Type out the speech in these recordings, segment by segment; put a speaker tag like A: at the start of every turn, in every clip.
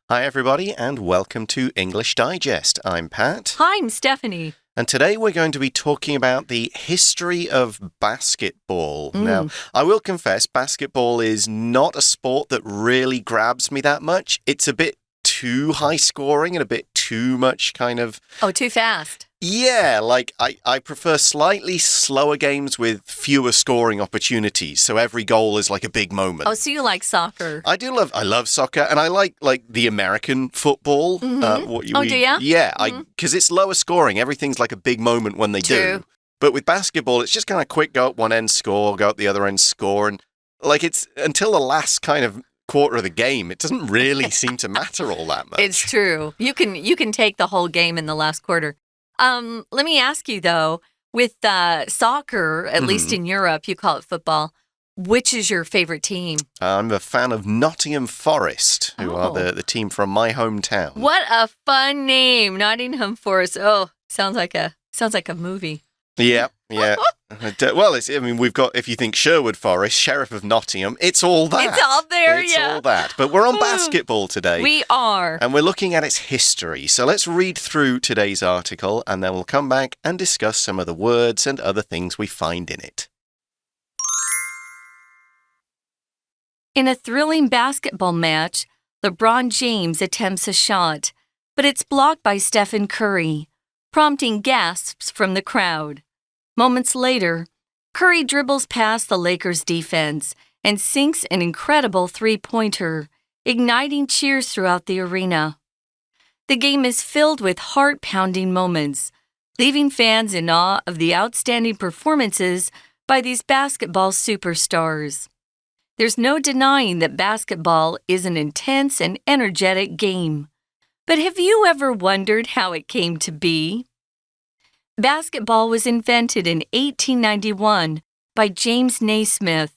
A: Hi, everybody, and welcome to English Digest. I'm Pat.
B: Hi, I'm Stephanie.
A: And today we're going to be talking about the history of basketball. Now, I will confess, basketball is not a sport that really grabs me that much. It's a bit too high scoring and a bit too much kind of...
B: Oh, too fast.
A: Yeah, like I prefer slightly slower games with fewer scoring opportunities. So every goal is like a big moment.
B: Oh, so you like soccer.
A: I love soccer, and I like the American football.
B: Do you?
A: Yeah, because it's lower scoring. Everything's like a big moment when they
B: True.
A: do. But with basketball, it's just kind of quick, go up one end, score, go up the other end, score. And like it's until the last kind of quarter of the game, it doesn't really seem to matter all that much.
B: It's true. You can take the whole game in the last quarter. Let me ask you, though, with soccer, at least in Europe, you call it football, which is your favorite team?
A: I'm a fan of Nottingham Forest, who are the team from my hometown.
B: What a fun name, Nottingham Forest. Oh, sounds like a movie.
A: Yeah. Well, we've got, if you think Sherwood Forest, Sheriff of Nottingham, it's all that.
B: It's all there,
A: It's all that. But we're on basketball today.
B: We are.
A: And we're looking at its history. So let's read through today's article, and then we'll come back and discuss some of the words and other things we find in it.
B: In a thrilling basketball match, LeBron James attempts a shot, but it's blocked by Stephen Curry, prompting gasps from the crowd. Moments later, Curry dribbles past the Lakers' defense and sinks an incredible three-pointer, igniting cheers throughout the arena. The game is filled with heart-pounding moments, leaving fans in awe of the outstanding performances by these basketball superstars. There's no denying that basketball is an intense and energetic game. But have you ever wondered how it came to be? Basketball was invented in 1891 by James Naismith,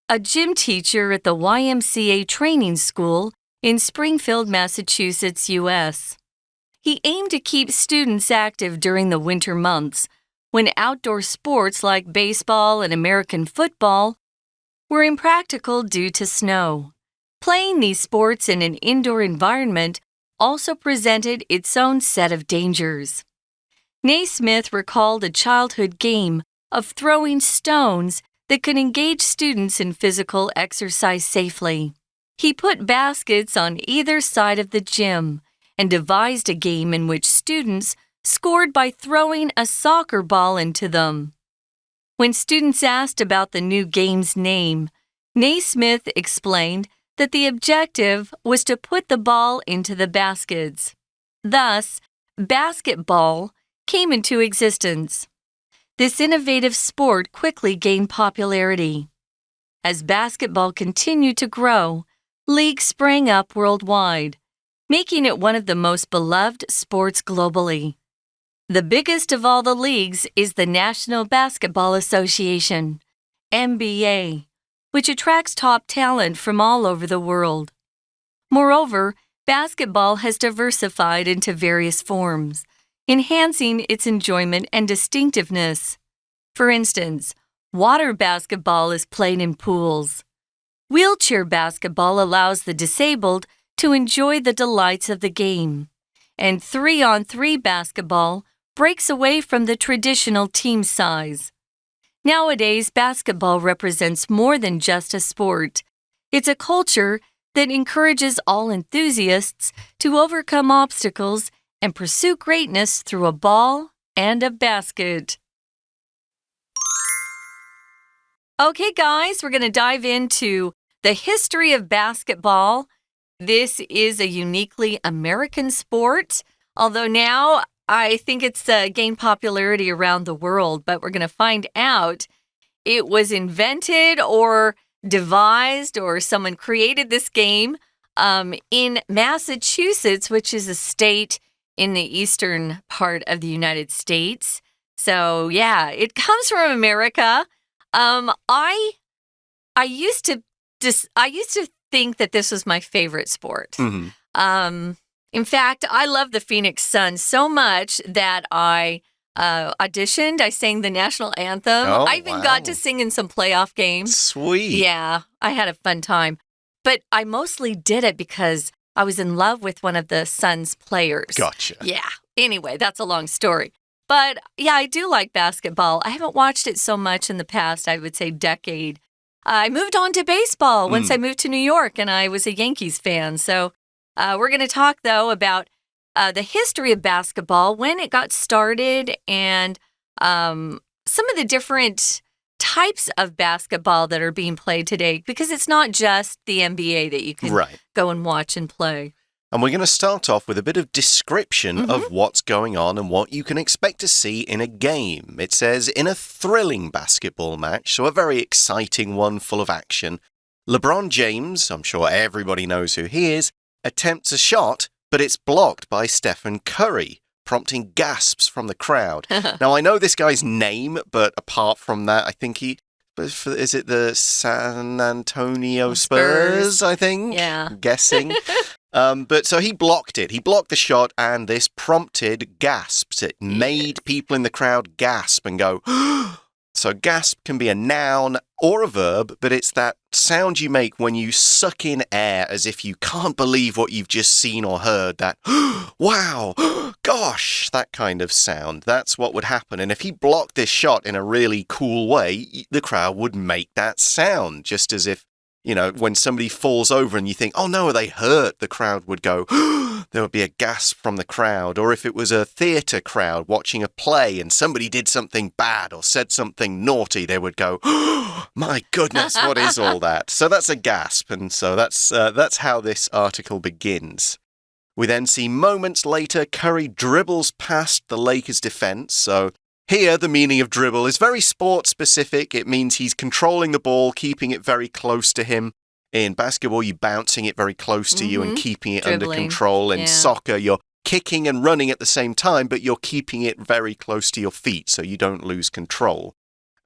B: a gym teacher at the YMCA training school in Springfield, Massachusetts, U.S. He aimed to keep students active during the winter months, when outdoor sports like baseball and American football were impractical due to snow. Playing these sports in an indoor environment also presented its own set of dangers. Naismith recalled a childhood game of throwing stones that could engage students in physical exercise safely. He put baskets on either side of the gym and devised a game in which students scored by throwing a soccer ball into them. When students asked about the new game's name, Naismith explained that the objective was to put the ball into the baskets. Thus, basketball came into existence. This innovative sport quickly gained popularity. As basketball continued to grow, leagues sprang up worldwide, making it one of the most beloved sports globally. The biggest of all the leagues is the National Basketball Association, NBA, which attracts top talent from all over the world. Moreover, basketball has diversified into various forms, enhancing its enjoyment and distinctiveness. For instance, water basketball is played in pools. Wheelchair basketball allows the disabled to enjoy the delights of the game. And 3-on-3 basketball breaks away from the traditional team size. Nowadays, basketball represents more than just a sport. It's a culture that encourages all enthusiasts to overcome obstacles and pursue greatness through a ball and a basket. Okay, guys, we're going to dive into the history of basketball. This is a uniquely American sport, although now I think it's gained popularity around the world, but we're going to find out it was invented or devised or someone created this game in Massachusetts, which is a state in the eastern part of the United States. So, yeah, it comes from America. I used to think that this was my favorite sport. In fact, I love the Phoenix Suns so much that I auditioned. I sang the national anthem. I even got to sing in some playoff games.
A: Sweet.
B: Yeah, I had a fun time. But I mostly did it because I was in love with one of the Suns players.
A: Gotcha.
B: Yeah. Anyway, that's a long story. But yeah, I do like basketball. I haven't watched it so much in the past, I would say decade. I moved on to baseball once I moved to New York, and I was a Yankees fan. So we're going to talk, though, about the history of basketball, when it got started, and some of the different types of basketball that are being played today, because it's not just the NBA that you can go and watch and play.
A: And we're going to start off with a bit of description of what's going on and what you can expect to see in a game. It says, in a thrilling basketball match, so a very exciting one full of action, LeBron James, I'm sure everybody knows who he is, attempts a shot, but it's blocked by Stephen Curry, prompting gasps from the crowd. Now, I know this guy's name, but apart from that, I think is it the San Antonio Spurs, I think?
B: Yeah.
A: I'm guessing. But so he blocked it. He blocked the shot, and this prompted gasps. It made people in the crowd gasp and go, So gasp can be a noun or a verb, but it's that sound you make when you suck in air as if you can't believe what you've just seen or heard. That, wow, gosh, that kind of sound. That's what would happen. And if he blocked this shot in a really cool way, the crowd would make that sound, just as if, you know, when somebody falls over and you think, oh no, are they hurt? The crowd would go, there would be a gasp from the crowd. Or if it was a theatre crowd watching a play and somebody did something bad or said something naughty, they would go, my goodness, what is all that? So that's a gasp. And so that's how this article begins. We then see moments later, Curry dribbles past the Lakers' defense. So here, the meaning of dribble is very sport-specific. It means he's controlling the ball, keeping it very close to him. In basketball, you're bouncing it very close to you and keeping it under control. In soccer, you're kicking and running at the same time, but you're keeping it very close to your feet so you don't lose control.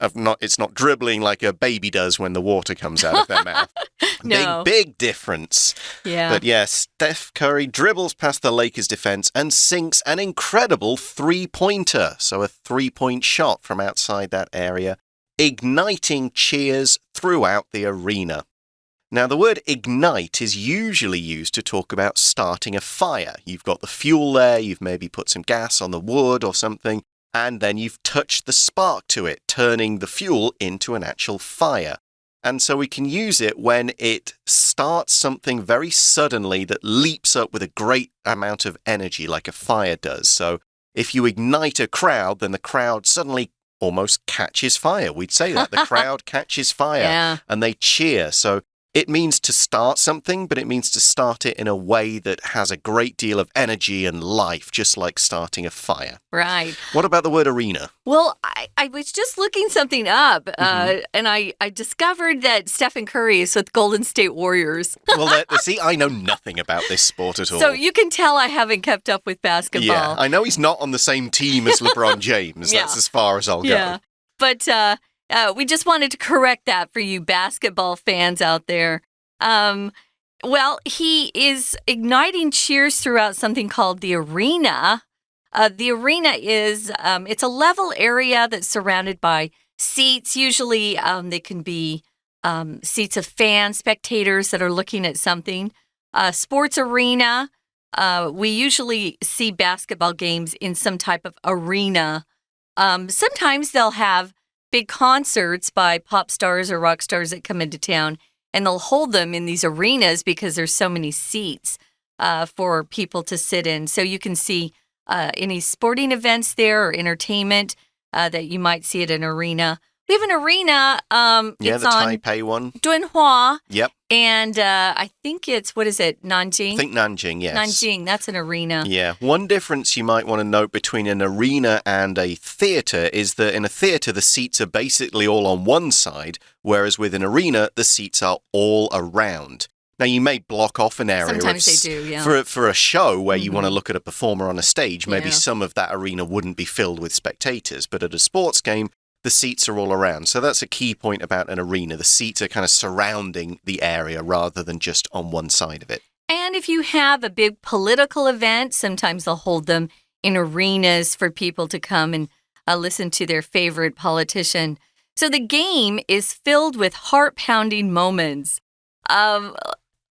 A: It's not dribbling like a baby does when the water comes out of their mouth.
B: No.
A: Big difference.
B: Yeah.
A: But yes, Steph Curry dribbles past the Lakers' defense and sinks an incredible three-pointer. So a three-point shot from outside that area, igniting cheers throughout the arena. Now, the word ignite is usually used to talk about starting a fire. You've got the fuel there, you've maybe put some gas on the wood or something, and then you've touched the spark to it, turning the fuel into an actual fire. And so we can use it when it starts something very suddenly that leaps up with a great amount of energy, like a fire does. So if you ignite a crowd, then the crowd suddenly almost catches fire. We'd say that. The crowd catches fire and they cheer. So it means to start something, but it means to start it in a way that has a great deal of energy and life, just like starting a fire.
B: Right.
A: What about the word arena?
B: Well, I was just looking something up, and I discovered that Stephen Curry is with Golden State Warriors.
A: Well, see, I know nothing about this sport at all.
B: So you can tell I haven't kept up with basketball.
A: Yeah, I know he's not on the same team as LeBron James. That's as far as I'll go.
B: Yeah, but we just wanted to correct that for you basketball fans out there. Well, he is igniting cheers throughout something called the arena. The arena is, it's a level area that's surrounded by seats. Usually they can be seats of fans, spectators that are looking at something. Sports arena, we usually see basketball games in some type of arena. Sometimes they'll have big concerts by pop stars or rock stars that come into town, and they'll hold them in these arenas because there's so many seats for people to sit in. So you can see any sporting events there or entertainment that you might see at an arena. We have an arena.
A: It's the Taipei one.
B: Dunhua.
A: Yep.
B: And I think it's, what is it, Nanjing?
A: I think Nanjing, yes.
B: Nanjing, that's an arena.
A: Yeah. One difference you might want to note between an arena and a theatre is that in a theatre, the seats are basically all on one side, whereas with an arena, the seats are all around. Now, you may block off an area.
B: Sometimes they do, yeah.
A: For a show where you want to look at a performer on a stage, maybe some of that arena wouldn't be filled with spectators. But at a sports game, the seats are all around. So that's a key point about an arena. The seats are kind of surrounding the area rather than just on one side of it.
B: And if you have a big political event, sometimes they'll hold them in arenas for people to come and listen to their favorite politician. So the game is filled with heart-pounding moments.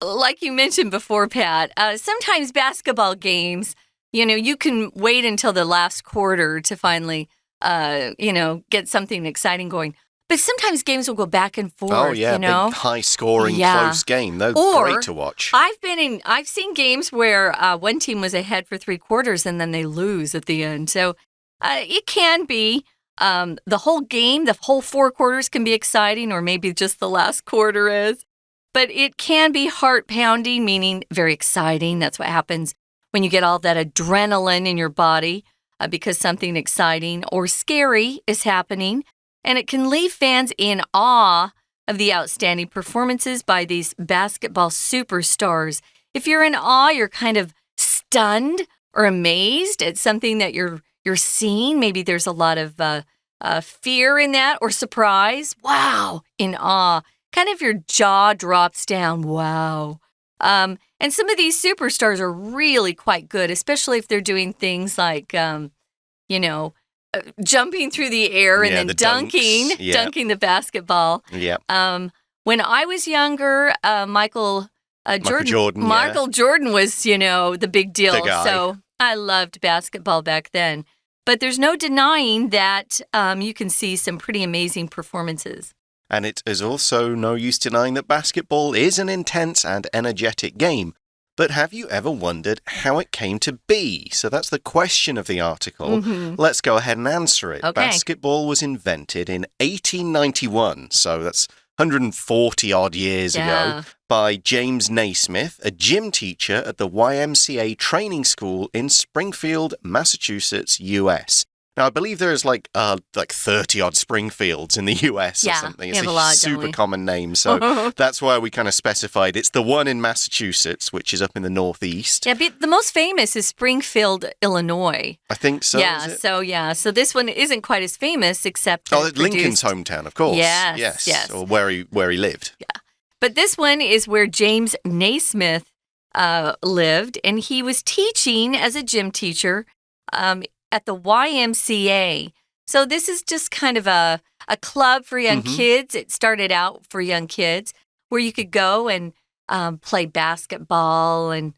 B: like you mentioned before, Pat, sometimes basketball games, you can wait until the last quarter to finally, get something exciting going. But sometimes games will go back and forth,
A: Oh, yeah, big high-scoring, close game. They're great to watch.
B: I've seen games where one team was ahead for 3 quarters and then they lose at the end. So it can be the whole game, the whole 4 quarters can be exciting, or maybe just the last quarter is. But it can be heart-pounding, meaning very exciting. That's what happens when you get all that adrenaline in your body because something exciting or scary is happening. And it can leave fans in awe of the outstanding performances by these basketball superstars. If you're in awe, you're kind of stunned or amazed at something that you're seeing. Maybe there's a lot of fear in that or surprise. Wow, in awe. Kind of your jaw drops down. Wow. And some of these superstars are really quite good, especially if they're doing things like, jumping through the air and then dunking the basketball.
A: Yeah.
B: When I was younger, Michael Jordan was, the big deal.
A: The guy.
B: So I loved basketball back then. But there's no denying that you can see some pretty amazing performances.
A: And it is also no use denying that basketball is an intense and energetic game. But have you ever wondered how it came to be? So that's the question of the article.
B: Mm-hmm.
A: Let's go ahead and answer it.
B: Okay.
A: Basketball was invented in 1891, so that's 140-odd years ago, by James Naismith, a gym teacher at the YMCA training school in Springfield, Massachusetts, US. Now, I believe there's like 30-odd Springfields in the US or something. It's a super common name, so that's why we kind of specified it's the one in Massachusetts, which is up in the northeast.
B: Yeah, but the most famous is Springfield, Illinois.
A: I think so.
B: Yeah,
A: is it?
B: so this one isn't quite as famous, except that
A: Lincoln's hometown, of course.
B: Yes.
A: Or where he lived.
B: Yeah, but this one is where James Naismith lived, and he was teaching as a gym teacher at the YMCA. So this is just kind of a club for young kids. It started out for young kids where you could go and play basketball and,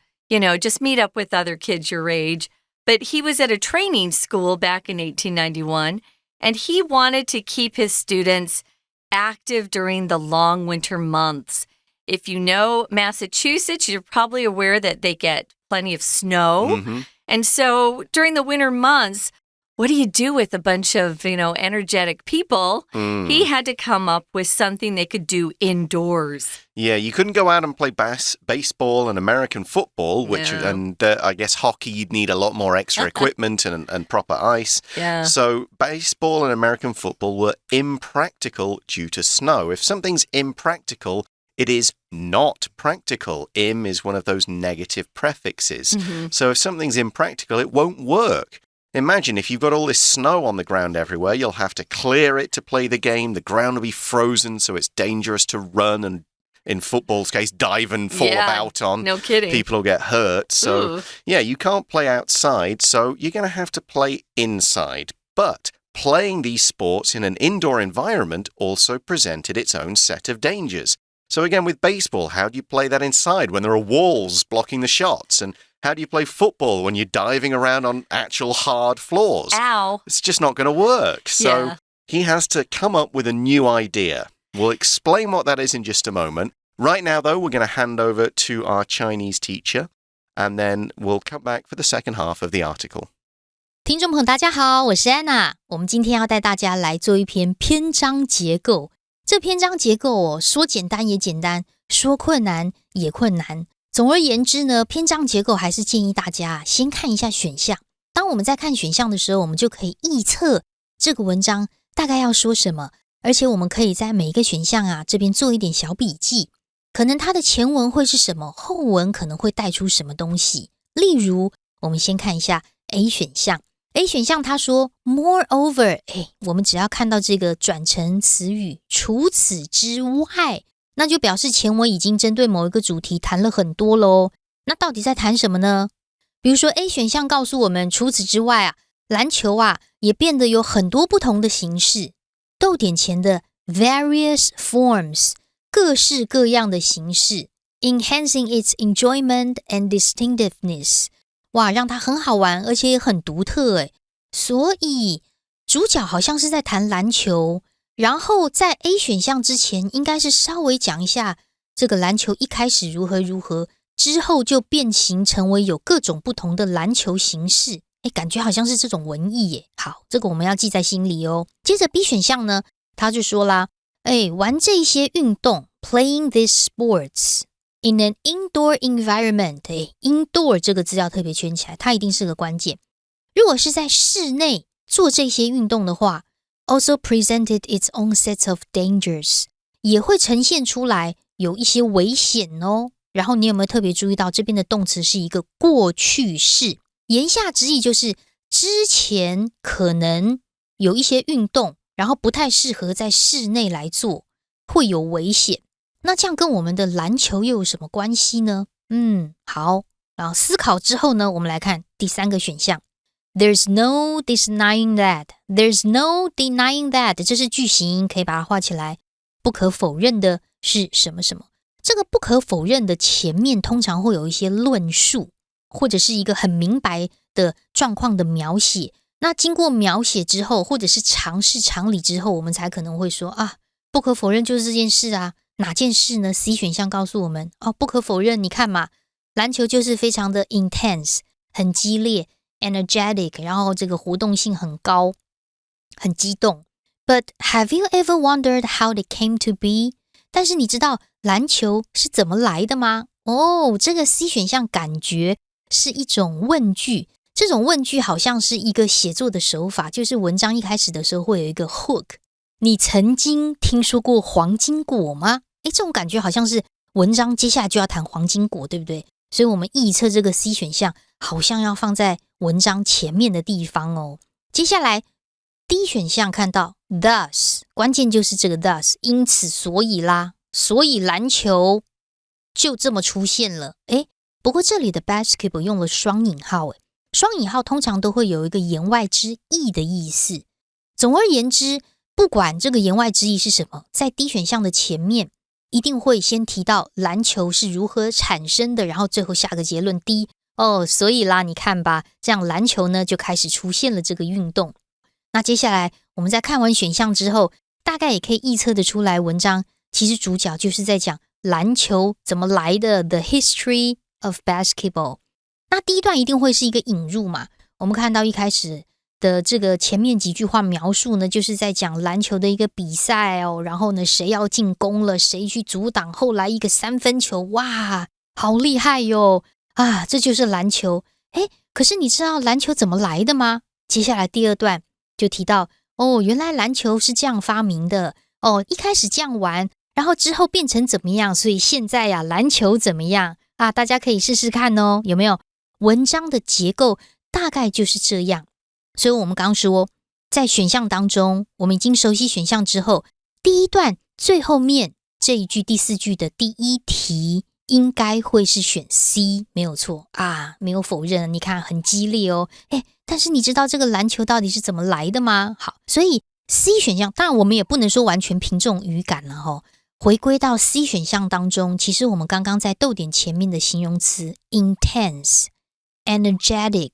B: just meet up with other kids your age. But he was at a training school back in 1891, and he wanted to keep his students active during the long winter months. If you know Massachusetts, you're probably aware that they get plenty of snow.
A: Mm-hmm.
B: And so during the winter months, what do you do with a bunch of, energetic people? He had to come up with something they could do indoors.
A: Yeah, you couldn't go out and play baseball and American football, and I guess hockey, you'd need a lot more extra equipment and proper ice.
B: Yeah.
A: So baseball and American football were impractical due to snow. If something's impractical, it is not practical. Im is one of those negative prefixes.
B: Mm-hmm.
A: So if something's impractical, it won't work. Imagine if you've got all this snow on the ground everywhere, you'll have to clear it to play the game. The ground will be frozen, so it's dangerous to run and, in football's case, dive and fall about on.
B: No kidding.
A: People will get hurt. So, you can't play outside, so you're going to have to play inside. But playing these sports in an indoor environment also presented its own set of dangers. So again, with baseball, how do you play that inside when there are walls blocking the shots? And how do you play football when you're diving around on actual hard floors?
B: Ow.
A: It's just not going to work. So he has to come up with a new idea. We'll explain what that is in just a moment. Right now, though, we're going to hand over to our Chinese teacher, and then we'll come back for the second half of the article.
C: 听众朋友大家好，我是安娜。我们今天要带大家来做一篇篇章结构。这篇章结构说简单也简单，说困难也困难。总而言之呢，篇章结构还是建议大家先看一下选项。当我们在看选项的时候，我们就可以预测这个文章大概要说什么，而且我们可以在每一个选项这边做一点小笔记。可能它的前文会是什么，后文可能会带出什么东西。例如，我们先看一下 A 选项。A 选项他说 moreover， 我们只要看到这个转成词语除此之外，那就表示前文已经针对某一个主题谈了很多咯。那到底在谈什么呢？比如说 A 选项告诉我们除此之外篮球也变得有很多不同的形式，逗点前的 various forms 各式各样的形式 enhancing its enjoyment and distinctiveness. 哇，让它很好玩，而且也很独特诶。所以主角好像是在谈篮球，然后在 A 选项之前应该是稍微讲一下这个篮球一开始如何，之后就变形成为有各种不同的篮球形式。感觉好像是这种文意耶。好，这个我们要记在心里哦。接着 B 选项呢，他就说啦，玩这些运动 playing these sports in an indoor environment. Indoor 这个字要特别圈起来，它一定是个关键。如果是在室内做这些运动的话 also presented its own set of dangers. 也会呈现出来有一些危险哦。然后你有没有特别注意到这边的动词是一个过去式？言下之意就是之前可能有一些运动，然后不太适合在室内来做，会有危险。那这样跟我们的篮球又有什么关系呢？好，然后思考之后呢，我们来看第3个选项。There's no denying that. There's no denying that. 这是句型，可以把它画起来。不可否认的是什么什么。这个不可否认的前面通常会有一些论述，或者是一个很明白的状况的描写。那经过描写之后，或者是常识常理之后，我们才可能会说啊，不可否认就是这件事啊。哪件事呢？ C 选项告诉我们不可否认，你看嘛，篮球就是非常的 intense， 很激烈 energetic， 然后这个活动性很高，很激动。But have you ever wondered how they came to be? 但是你知道篮球是怎么来的吗？这个 C 选项感觉是一种问句，这种问句好像是一个写作的手法，就是文章一开始的时候会有一个 hook。 你曾经听说过黄金果吗？这种感觉好像是文章接下来就要谈黄金果，对不对？所以我们臆测这个 C 选项好像要放在文章前面的地方哦。接下来 D 选项看到 thus， 关键就是这个 thus， 因此所以啦，所以篮球就这么出现了。不过这里的 basketball 用了双引号，双引号通常都会有一个言外之意的意思。总而言之，不管这个言外之意是什么，在 D 选项的前面一定会先提到篮球是如何产生的，然后最后下个结论 D， 所以啦，你看吧，这样篮球呢就开始出现了这个运动。那接下来我们在看完选项之后，大概也可以臆测得出来，文章其实主角就是在讲篮球怎么来的 The history of basketball。 那第一段一定会是一个引入嘛，我们看到一开始的这个前面几句话描述呢，就是在讲篮球的一个比赛然后呢谁要进攻了，谁去阻挡，后来一个3分球，哇，好厉害哟这就是篮球。可是你知道篮球怎么来的吗？接下来第2段就提到原来篮球是这样发明的一开始这样玩，然后之后变成怎么样，所以现在篮球怎么样大家可以试试看有没有？文章的结构大概就是这样。所以我们刚说在选项当中，我们已经熟悉选项之后，第一段最后面这一句第4句的第一题应该会是选 C， 没有错没有否认，你看很激烈但是你知道这个篮球到底是怎么来的吗？好，所以 C 选项当然我们也不能说完全凭这种语感了回归到 C 选项当中，其实我们刚刚在逗点前面的形容词 intense energetic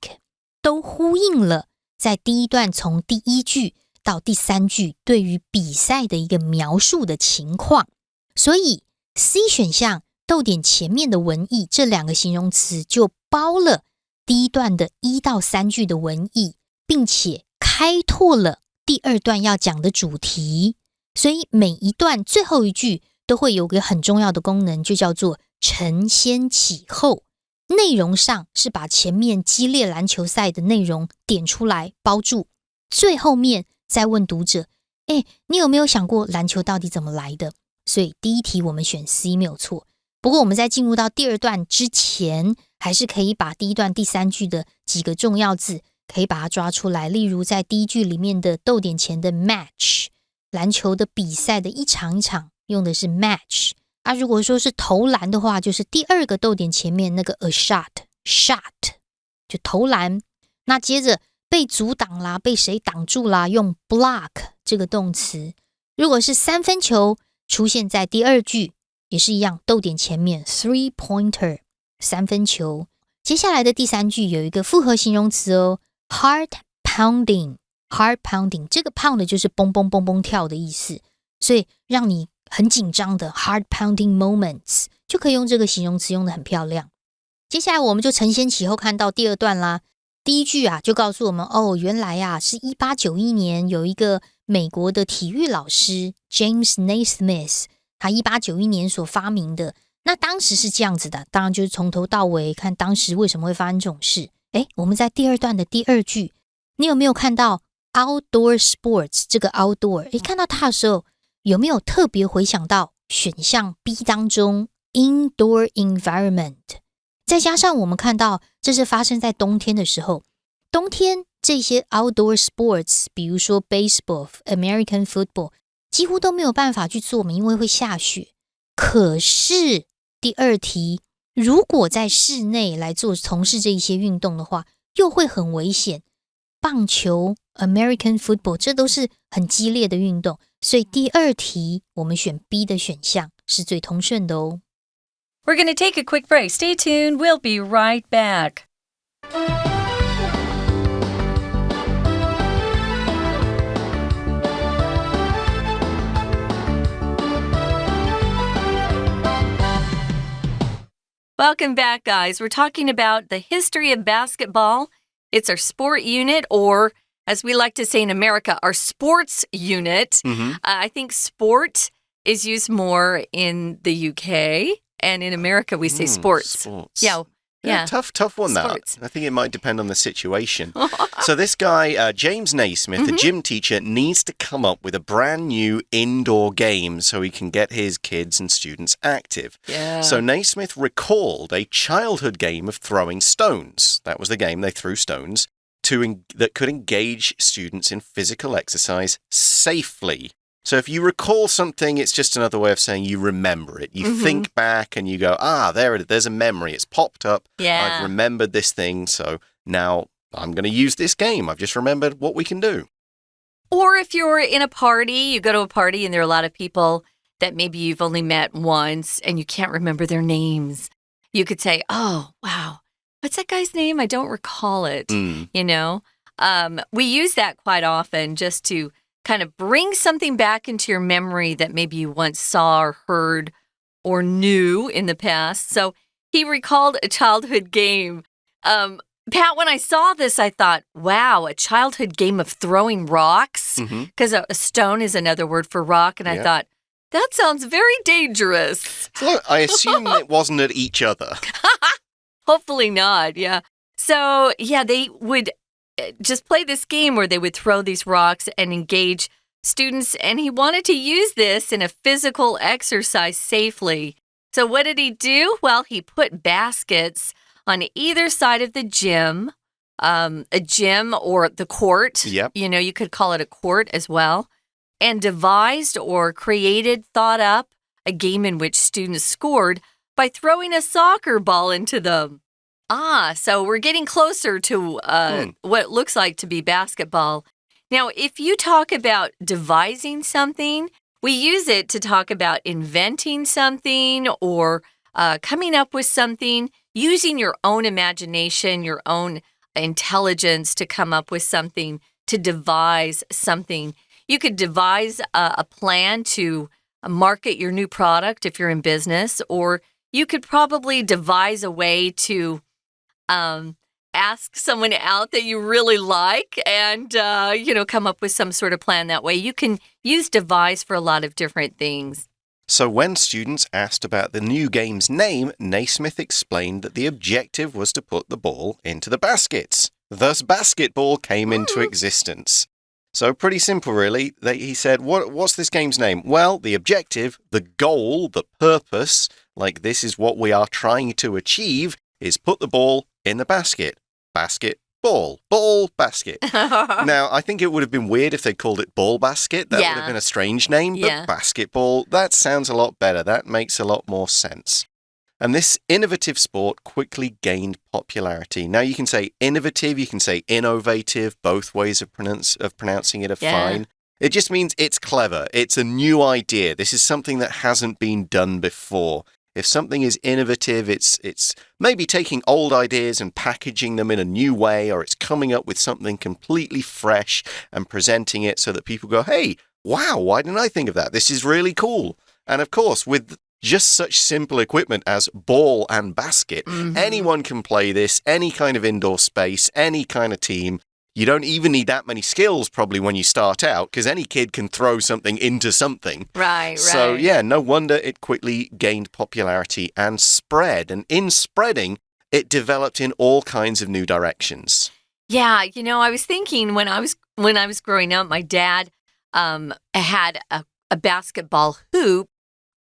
C: 都呼应了在第一段从第1句到第3句对于比赛的一个描述的情况。所以 C 选项逗点前面的文意，这2个形容词就包了第一段的1到3句的文意，并且开拓了第2段要讲的主题。所以每一段最后一句都会有个很重要的功能，就叫做承先启后。内容上是把前面激烈篮球赛的内容点出来包住，最后面再问读者你有没有想过篮球到底怎么来的？所以第一题我们选 C 没有错。不过我们在进入到第2段之前，还是可以把第一段第3句的几个重要字可以把它抓出来。例如在第1句里面的逗点前的 match， 篮球的比赛的一场一场用的是 match如果说是投篮的话，就是第2个逗点前面那个 a shot 就投篮。那接着被阻挡啦，被谁挡住啦，用 block 这个动词。如果是3分球出现在第2句，也是一样，逗点前面 3-pointer 三分球。接下来的第三句有一个复合形容词哦 ，heart pounding。heart pounding 这个 pound 就是蹦蹦蹦蹦跳的意思，所以让你很紧张的 heart pounding moments 就可以用这个形容词，用得很漂亮。接下来我们就承先启后看到第二段啦。第一句啊就告诉我们哦，原来啊是1891年有一个美国的体育老师 James Naismith， 他1891年所发明的。那当时是这样子的，当然就是从头到尾看当时为什么会发生这种事。我们在第二段的第二句，你有没有看到 outdoor sports 这个 outdoor？ 看到它的时候有没有特别回想到选项 B 当中 indoor environment？ 再加上我们看到这是发生在冬天的时候，冬天这些 outdoor sports 比如说 baseball、American football 几乎都没有办法去做，因为会下雪。可是第二题，如果在室内来从事这一些运动的话，又会很危险。棒球 American football 这都是很激烈的运动，所以第二题我们选 B 的选项是最通顺的哦。
B: We're going to take a quick break. Stay tuned. We'll be right back. Welcome back, guys. We're talking about the history of basketball.It's our sport unit, or as we like to say in America, our sports unit. I think sport is used more in the UK, and in America we say sports. Yeah.
A: Tough one,
B: sports.
A: that. I think it might depend on the situation. So this guy, James Naismith, the gym teacher, needs to come up with a brand new indoor game so he can get his kids and students active.
B: Yeah.
A: So Naismith recalled a childhood game of throwing stones. That was the game, they threw stones, that could engage students in physical exercise safely. So if you recall something, it's just another way of saying you remember it. You think back and you go, there's a memory. It's popped up.
B: Yeah.
A: I've remembered this thing, so now I'm going to use this game. I've just remembered what we can do.
B: Or if you're in a party, you go to a party and there are a lot of people that maybe you've only met once and you can't remember their names. You could say, oh, wow, what's that guy's name? I don't recall it. You know, we use that quite often just to kind of bring something back into your memory that maybe you once saw or heard or knew in the past. So he recalled a childhood game. Pat, when I saw this, I thought, wow, a childhood game of throwing rocks? Because a stone is another word for rock. And I thought, that sounds very dangerous.
A: So I assume it wasn't at each other.
B: Hopefully not, yeah. So, yeah, they would just play this game where they would throw these rocks and engage students. And he wanted to use this in a physical exercise safely. So what did he do? Well, he put baskets on either side of the gym, a gym or the court.
A: Yep.
B: You know, you could call it a court as well. And devised or thought up a game in which students scored by throwing a soccer ball into them. So we're getting closer to what it looks like to be basketball. Now, if you talk about devising something, we use it to talk about inventing something or coming up with something, using your own imagination, your own intelligence to come up with something, to devise something. You could devise a plan to market your new product if you're in business, or you could probably devise a way to ask someone out that you really like and, come up with some sort of plan that way. You can use devise for a lot of different things.
A: So when students asked about the new game's name, Naismith explained that the objective was to put the ball into the baskets. Thus, basketball came into existence. So pretty simple, really. He said, what's this game's name? Well, the objective, the goal, the purpose, like this is what we are trying to achieve, is put the ball in the basket. Basket, ball, basket. Now, I think it would have been weird if they called it ball basket. That would have been a strange name, but basketball, that sounds a lot better. That makes a lot more sense. And this innovative sport quickly gained popularity. Now, you can say innovative, you can say innovative. Both ways of pronouncing it are fine. It just means it's clever. It's a new idea. This is something that hasn't been done before. If something is innovative, it's maybe taking old ideas and packaging them in a new way, or it's coming up with something completely fresh and presenting it so that people go, hey, wow, why didn't I think of that? This is really cool. And of course, with just such simple equipment as ball and basket, anyone can play this, any kind of indoor space, any kind of team. You don't even need that many skills probably when you start out because any kid can throw something into something.
B: Right.
A: So, yeah, no wonder it quickly gained popularity and spread. And in spreading, it developed in all kinds of new directions.
B: Yeah, I was thinking when I was growing up, my dad had a basketball hoop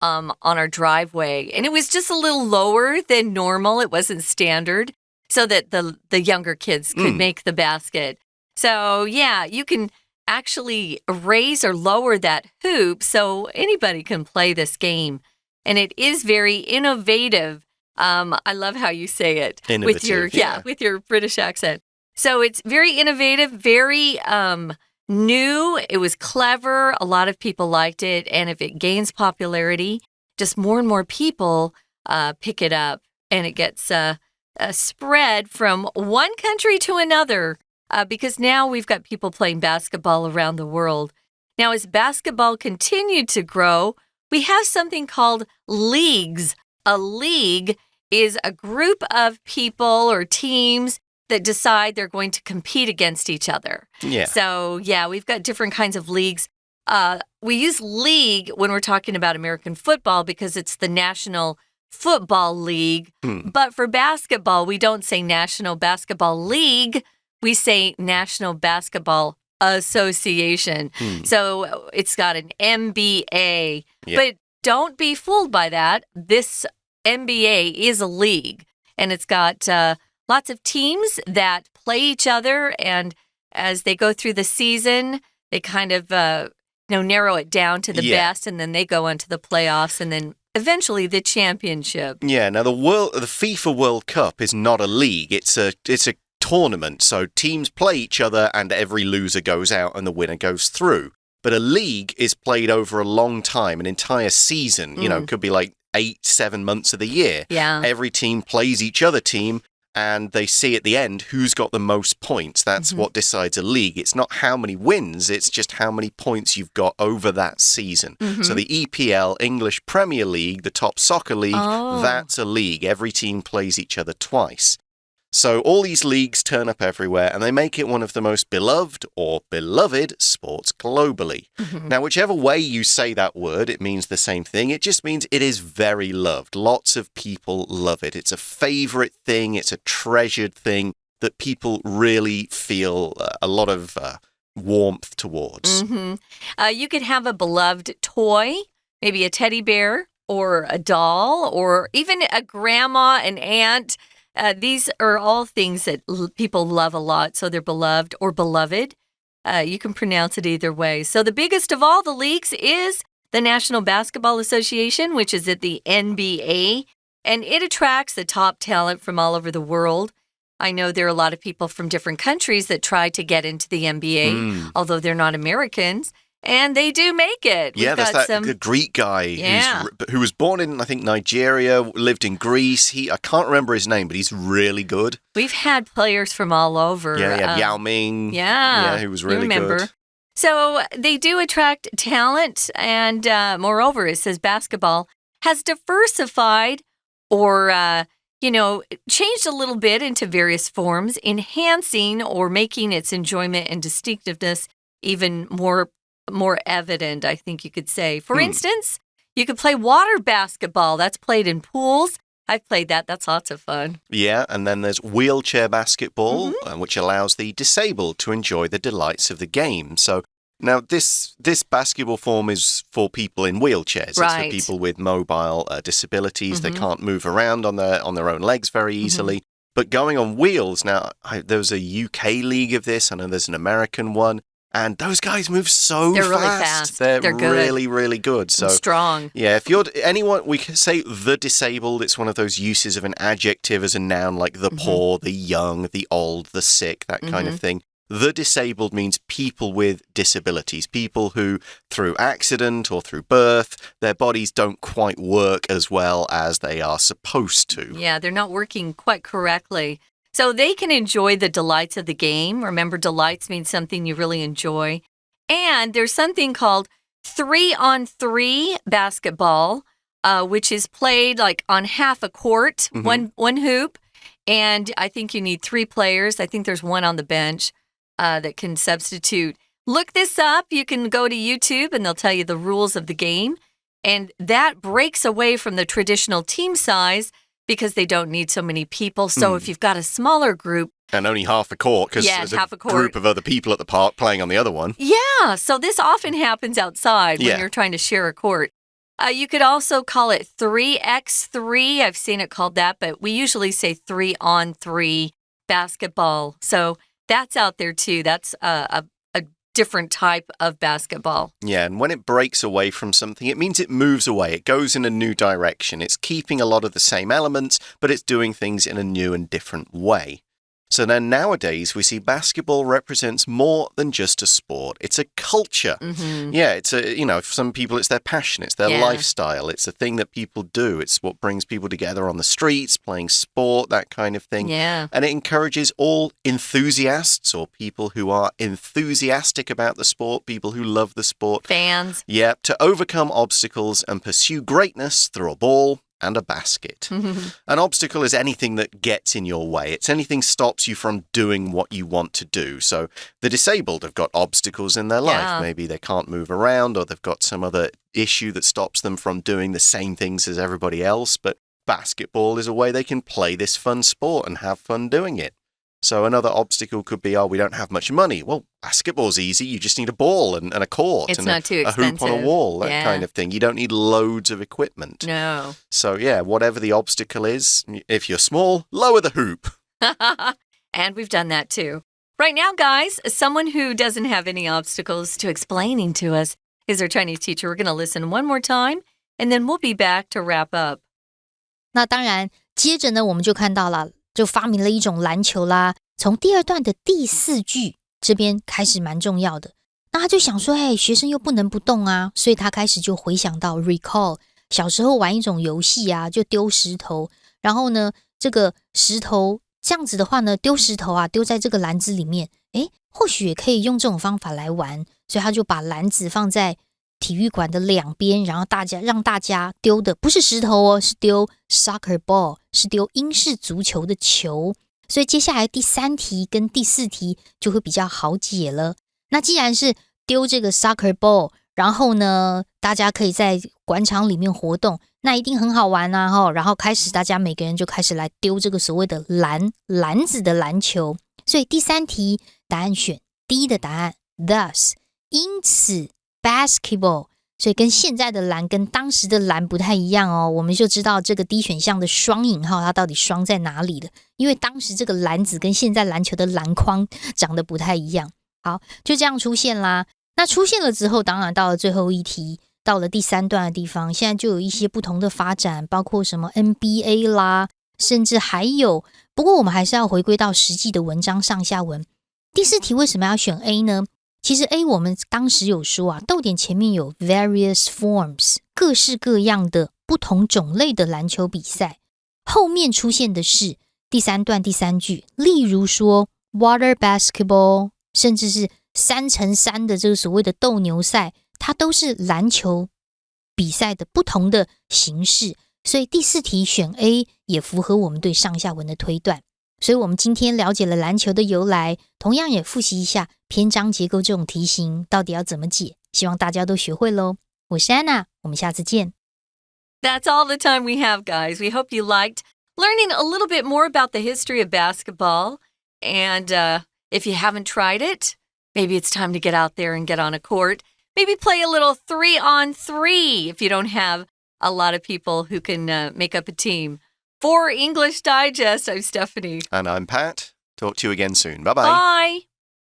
B: on our driveway, and it was just a little lower than normal. It wasn't standard. So that the younger kids could make the basket. So, yeah, you can actually raise or lower that hoop so anybody can play this game. And it is very innovative. I love how you say it.
A: Innovative,
B: with your British accent. So it's very innovative, very new. It was clever. A lot of people liked it. And if it gains popularity, just more and more people pick it up. And it gets spread from one country to another because now we've got people playing basketball around the world. Now, as basketball continued to grow, we have something called leagues. A league is a group of people or teams that decide they're going to compete against each other.
A: Yeah.
B: So, yeah, we've got different kinds of leagues. We use league when we're talking about American football because it's the National Football League. But for basketball, we don't say National Basketball League. We say National Basketball Association. So it's got an NBA.
A: Yeah.
B: But don't be fooled by that. This NBA is a league. And it's got lots of teams that play each other. And as they go through the season, they kind of narrow it down to the best. And then they go on to the playoffs. And then eventually the championship.
A: Yeah, now the FIFA World Cup is not a league. It's a tournament. So teams play each other and every loser goes out and the winner goes through. But a league is played over a long time, an entire season. It could be like 8-7 months of the year.
B: Yeah.
A: Every team plays each other team and they see at the end who's got the most points. That's what decides a league. It's not how many wins, it's just how many points you've got over that season. So the EPL, English Premier League, the top soccer league, that's a league. Every team plays each other twice. So all these leagues turn up everywhere and they make it one of the most beloved or beloved sports globally. Now, whichever way you say that word, it means the same thing. It just means it is very loved. Lots of people love it. It's a favorite thing. It's a treasured thing that people really feel a lot of warmth towards.
B: You could have a beloved toy, maybe a teddy bear or a doll or even a grandma, an aunt. These are all things that people love a lot, so they're beloved or beloved. You can pronounce it either way. So the biggest of all the leagues is the National Basketball Association, which is at the NBA, and it attracts the top talent from all over the world. I know there are a lot of people from different countries that try to get into the NBA, although they're not Americans. And they do make it.
A: Yeah, there's the Greek guy who was born in, I think, Nigeria, lived in Greece. I can't remember his name, but he's really good.
B: We've had players from all over.
A: Yeah, Yao Ming.
B: Yeah,
A: who was really good.
B: So they do attract talent. And moreover, it says basketball has diversified or, changed a little bit into various forms, enhancing or making its enjoyment and distinctiveness even more evident, I think you could say. For instance, you could play water basketball. That's played in pools. I've played that. That's lots of fun.
A: Yeah, and then there's wheelchair basketball, which allows the disabled to enjoy the delights of the game. So now this basketball form is for people in wheelchairs.
B: Right.
A: It's for people with mobile disabilities. They can't move around on their own legs very easily. But going on wheels, now there was a UK league of this. I know there's an American one. And those guys move so
B: They're
A: fast.
B: really fast.
A: They're
B: good.
A: really, really good. So
B: strong.
A: Yeah, if you're anyone, we can say the disabled. It's one of those uses of an adjective as a noun, like the poor, the young, the old, the sick, that kind of thing. the disabled means people with disabilities, people who, through accident or through birth, their bodies don't quite work as well as they are supposed to.
B: Yeah, they're not working quite correctly. So they can enjoy the delights of the game. Remember, delights means something you really enjoy. And there's something called 3-on-3 basketball, which is played like on half a court, one hoop. And I think you need 3 players. I think there's one on the bench that can substitute. Look this up. You can go to YouTube and they'll tell you the rules of the game. And that breaks away from the traditional team size because they don't need so many people. So if you've got a smaller group.
A: And only half a court because there's a group of other people at the park playing on the other one.
B: Yeah, so this often happens outside when you're trying to share a court. You could also call it 3x3. I've seen it called that, but we usually say 3-on-3 basketball. So that's out there too. That's a different type of basketball.
A: Yeah, and when it breaks away from something, it means it moves away. It goes in a new direction. It's keeping a lot of the same elements, but it's doing things in a new and different way. So then nowadays, we see basketball represents more than just a sport. It's a culture. Yeah, it's for some people, it's their passion. It's their lifestyle. It's a thing that people do. It's what brings people together on the streets, playing sport, that kind of thing.
B: Yeah.
A: And it encourages all enthusiasts or people who are enthusiastic about the sport, people who love the sport.
B: Fans.
A: Yeah, to overcome obstacles and pursue greatness through a ball and a basket. An obstacle is anything that gets in your way. It's anything stops you from doing what you want to do. So the disabled have got obstacles in their life. Maybe they can't move around or they've got some other issue that stops them from doing the same things as everybody else. But basketball is a way they can play this fun sport and have fun doing it. So another obstacle could be, we don't have much money. Well, basketball's easy. You just need a ball and a court
B: it's
A: and
B: not too
A: a hoop on a wall, that kind of thing. You don't need loads of equipment.
B: No.
A: So, whatever the obstacle is, if you're small, lower the hoop.
B: And we've done that too. Right now, guys, someone who doesn't have any obstacles to explaining to us is our Chinese teacher. We're going to listen one more time, and then we'll be back to wrap up.
C: 那当然，接着呢，我们就看到了。就发明了一种篮球啦，从第2段的第4句这边开始蛮重要的。那他就想说，学生又不能不动啊，所以他开始就回想到 recall 小时候玩一种游戏啊，就丢石头，然后呢，这个石头这样子的话呢，丢石头啊，丢在这个篮子里面，或许也可以用这种方法来玩，所以他就把篮子放在体育馆的2边，然后让大家丢的不是石头哦，是丢 soccer ball， 是丢英式足球的球。所以接下来第3题跟第4题就会比较好解了。那既然是丢这个 soccer ball， 然后呢，大家可以在馆场里面活动，那一定很好玩啊。然后开始大家每个人就开始来丢这个所谓的篮子的篮球。所以第3题答案选第一的答案 thus， 因此basketball， 所以跟现在的篮跟当时的篮不太一样哦。我们就知道这个 D 选项的双引号它到底双在哪里了，因为当时这个篮子跟现在篮球的篮筐长得不太一样。好，就这样出现啦。那出现了之后，当然到了最后一题，到了第3段的地方，现在就有一些不同的发展，包括什么 NBA 啦，甚至还有，不过我们还是要回归到实际的文章上下文。第4题为什么要选 A 呢？其实 A 我们当时有说啊，逗点前面有 various forms， 各式各样的不同种类的篮球比赛，后面出现的是第3段第3句，例如说 water basketball， 甚至是3×3的这个所谓的斗牛赛，它都是篮球比赛的不同的形式，所以第4题选 A 也符合我们对上下文的推断。所以我们今天了解了篮球的由来，同样也复习一下篇章结构这种题型到底要怎么解，希望大家都学会咯。我是安娜，我们下次见。
B: That's all the time we have, guys. We hope you liked learning a little bit more about the history of basketball. And if you haven't tried it, maybe it's time to get out there and get on a court. Maybe play a little 3-on-3 if you don't have a lot of people who can make up a team.For English Digest, I'm Stephanie.
A: And I'm Pat. Talk to you again soon. Bye-bye.
B: Bye.